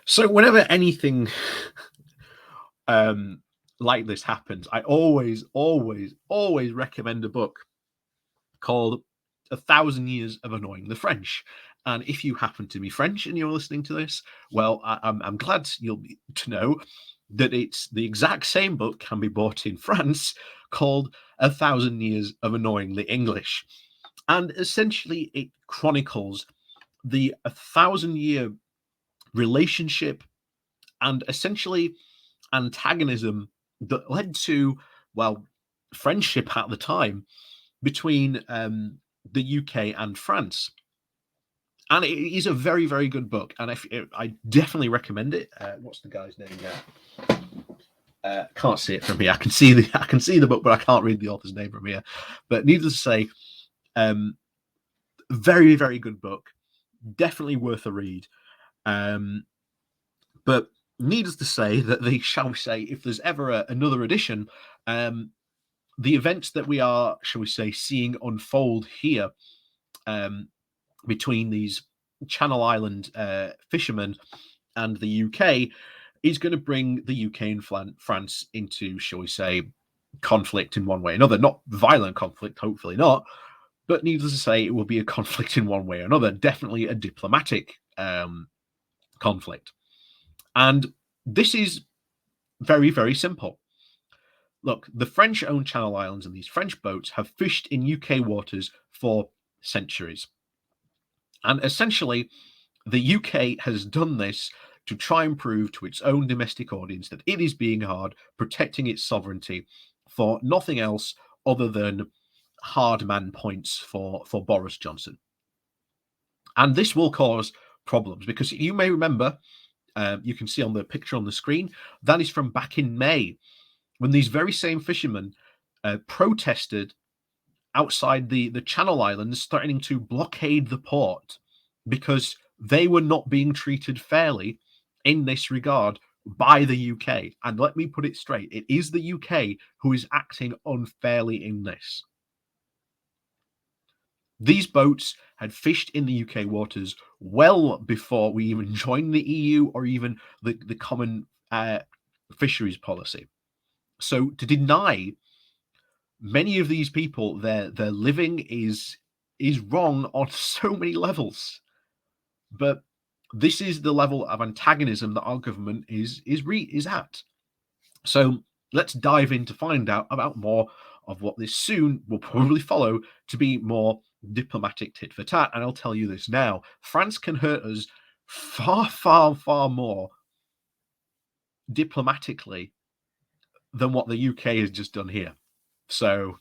So whenever anything um, like this happens, I always recommend a book called A Thousand Years of Annoying the French. And if you happen to be French and you're listening to this, well, I'm glad you'll be to know that it's the exact same book can be bought in France called A Thousand Years of Annoying the English. And essentially, it chronicles the 1,000 year relationship and essentially antagonism that led to, well, friendship at the time between the UK and France. And it is a very, very good book, and I definitely recommend it. What's the guy's name there? Can't see it from here. I can see the book, but I can't read the author's name from here. But needless to say, very, very good book. Definitely worth a read. But needless to say that shall we say, if there's ever another edition, the events that we are, shall we say, seeing unfold here between these Channel Island fishermen and the UK is going to bring the UK and France into, shall we say, conflict in one way or another. Not violent conflict, hopefully not, but needless to say, it will be a conflict in one way or another. Definitely a diplomatic conflict. And this is very, very simple. Look, the French own Channel Islands and these French boats have fished in UK waters for centuries. And essentially, the UK has done this to try and prove to its own domestic audience that it is being hard, protecting its sovereignty for nothing else other than hard man points for Boris Johnson. And this will cause problems because you may remember, you can see on the picture on the screen, that is from back in May, when these very same fishermen protested outside the Channel Islands, threatening to blockade the port because they were not being treated fairly in this regard by the UK. And let me put it straight, it is the UK who is acting unfairly in this. These boats had fished in the UK waters well before we even joined the EU or even the common fisheries policy. So to deny many of these people their living is wrong on so many levels. But this is the level of antagonism that our government is at. So let's dive in to find out about more of what this soon will probably follow to be more diplomatic tit for tat. And I'll tell you this now: France can hurt us far, far, far more diplomatically than what the UK has just done here. So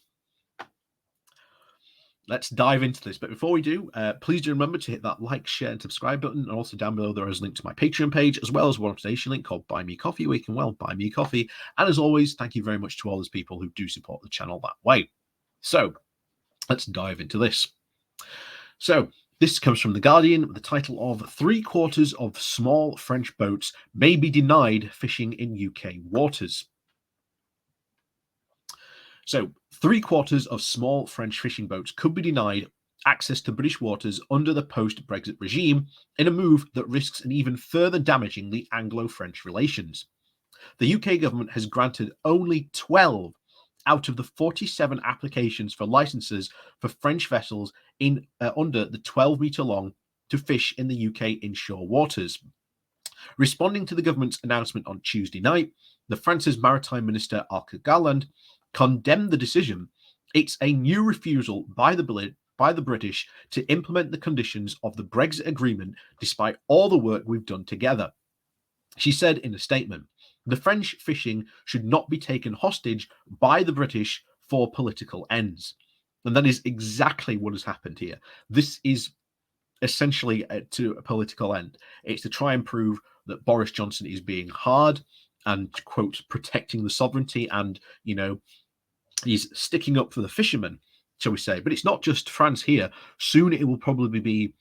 let's dive into this. But before we do, please do remember to hit that like, share, and subscribe button. And also down below, there is a link to my Patreon page, as well as one donation link called Buy Me Coffee, where you can, well, buy me coffee. And as always, thank you very much to all those people who do support the channel that way. So let's dive into this. So this comes from The Guardian with the title of 3/4 of small French boats may be denied fishing in UK waters. So 3/4 of small French fishing boats could be denied access to British waters under the post-Brexit regime in a move that risks an even further damaging the Anglo-French relations. The UK government has granted only 12 out of the 47 applications for licenses for French vessels in under the 12-metre long to fish in the UK inshore waters. Responding to the government's announcement on Tuesday night, the France's Maritime Minister Arke Garland condemned the decision. It's a new refusal by the British to implement the conditions of the Brexit agreement, despite all the work we've done together. She said in a statement, the French fishing should not be taken hostage by the British for political ends. And that is exactly what has happened here. This is essentially to a political end. It's to try and prove that Boris Johnson is being hard and, quote, protecting the sovereignty and, he's sticking up for the fishermen, shall we say. But it's not just France here. Soon it will probably be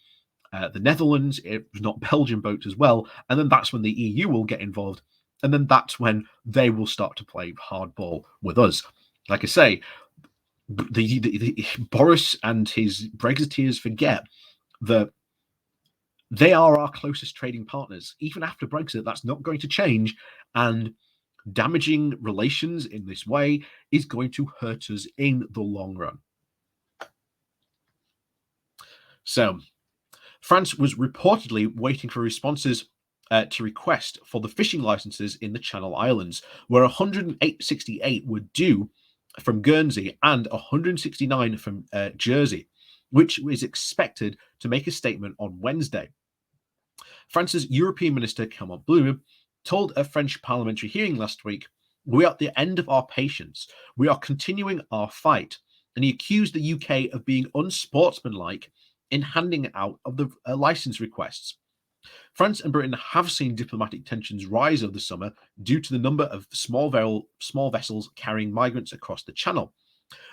the Netherlands, if not Belgian boats as well. And then that's when the EU will get involved. And then that's when they will start to play hardball with us. Like I say, the Boris and his Brexiteers forget that They are our closest trading partners. Even after Brexit, that's not going to change. And damaging relations in this way is going to hurt us in the long run. So, France was reportedly waiting for responses to request for the fishing licenses in the Channel Islands, where 168 were due from Guernsey and 169 from Jersey, which is expected to make a statement on Wednesday. France's European Minister Clément Beaune told a French parliamentary hearing last week, "We are at the end of our patience. We are continuing our fight." And he accused the UK of being unsportsmanlike in handing out of the license requests. France and Britain have seen diplomatic tensions rise over the summer due to the number of small vessels carrying migrants across the Channel.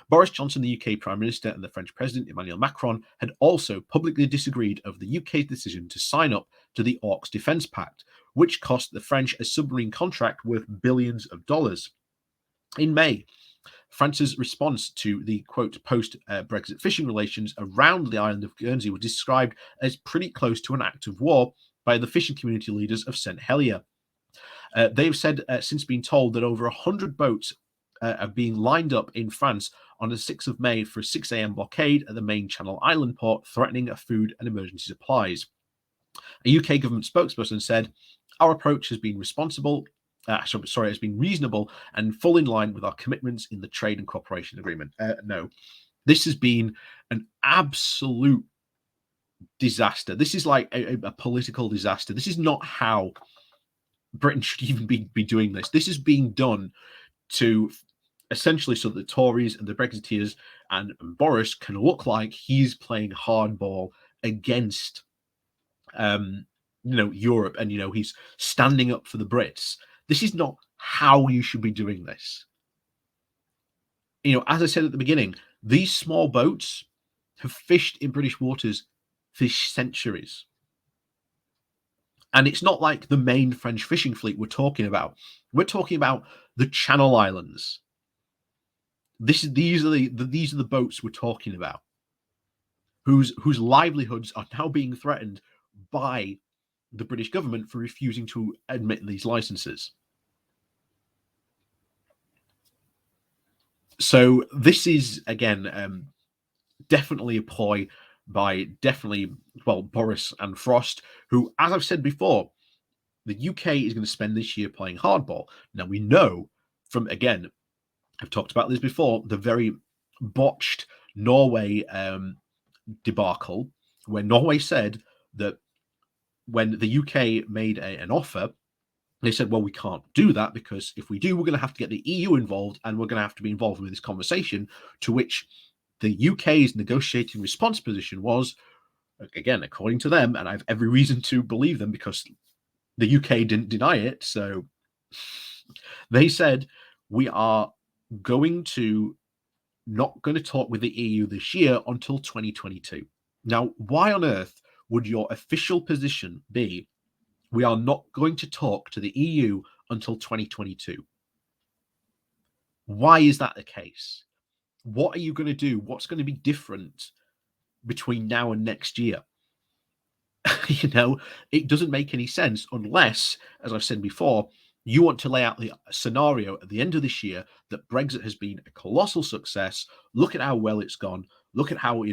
Boris Johnson, the UK Prime Minister, and the French President Emmanuel Macron had also publicly disagreed over the UK's decision to sign up to the AUKUS Defence Pact, which cost the French a submarine contract worth billions of dollars. In May, France's response to the quote post Brexit fishing relations around the island of Guernsey was described as pretty close to an act of war by the fishing community leaders of St. Helier. They've said since been told that over 100 boats are being lined up in France on the 6th of May for a 6 a.m. blockade at the main Channel Island port, threatening food and emergency supplies. A UK government spokesperson said, "Our approach has been responsible. Has been reasonable and full in line with our commitments in the trade and cooperation agreement." No, this has been an absolute disaster. This is like a political disaster. This is not how Britain should even be doing this. This is being done to essentially so that the Tories and the Brexiteers and Boris can look like he's playing hardball against Europe, and he's standing up for the Brits. This is not how you should be doing this. As I said at the beginning, these small boats have fished in British waters for centuries. And it's not like the main French fishing fleet we're talking about. We're talking about the Channel Islands. These are the boats we're talking about, whose livelihoods are now being threatened by the British government for refusing to admit these licenses. So this is again definitely a ploy by Boris and Frost, who, as I've said before, the UK is going to spend this year playing hardball. Now we know from, again, I've talked about this before, the very botched Norway debacle, where Norway said that when the UK made an offer, they said, well, we can't do that because if we do, we're going to have to get the EU involved and we're going to have to be involved with this conversation, to which the UK's negotiating response position was, again, according to them, and I have every reason to believe them because the UK didn't deny it, so they said, we are not going to talk with the EU this year until 2022. Now, why on earth would your official position be, we are not going to talk to the EU until 2022? Why is that the case? What are you going to do? What's going to be different between now and next year? It doesn't make any sense unless, as I've said before, you want to lay out the scenario at the end of this year that Brexit has been a colossal success. Look at how well it's gone. Look at how,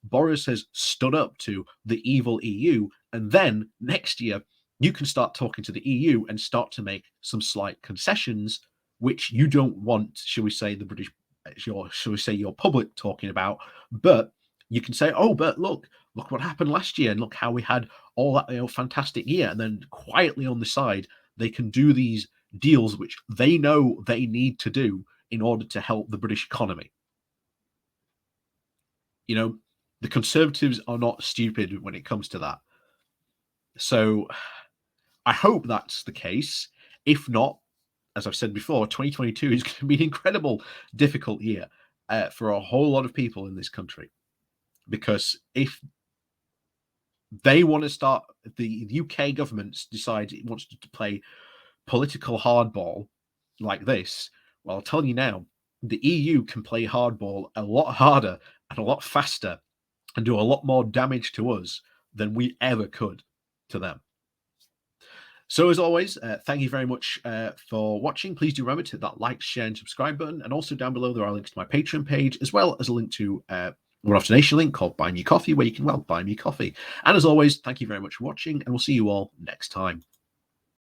Boris has stood up to the evil EU. And then next year, you can start talking to the EU and start to make some slight concessions, which you don't want, shall we say, your public talking about. But you can say, oh, but look what happened last year, and look how we had all that fantastic year. And then quietly on the side, they can do these deals which they know they need to do in order to help the British economy. The Conservatives are not stupid when it comes to that. So I hope that's the case. If not, as I've said before, 2022 is going to be an incredible, difficult year for a whole lot of people in this country. Because if they want to start, the UK government decides it wants to play political hardball like this, well, I'll tell you now, the EU can play hardball a lot harder and a lot faster and do a lot more damage to us than we ever could. to them. So as always, thank you very much for watching. Please do remember to hit that like, share, and subscribe button. And also down below, there are links to my Patreon page, as well as a link to one-off donation link called Buy Me Coffee, where you can, well, buy me coffee. And as always, thank you very much for watching, and we'll see you all next time.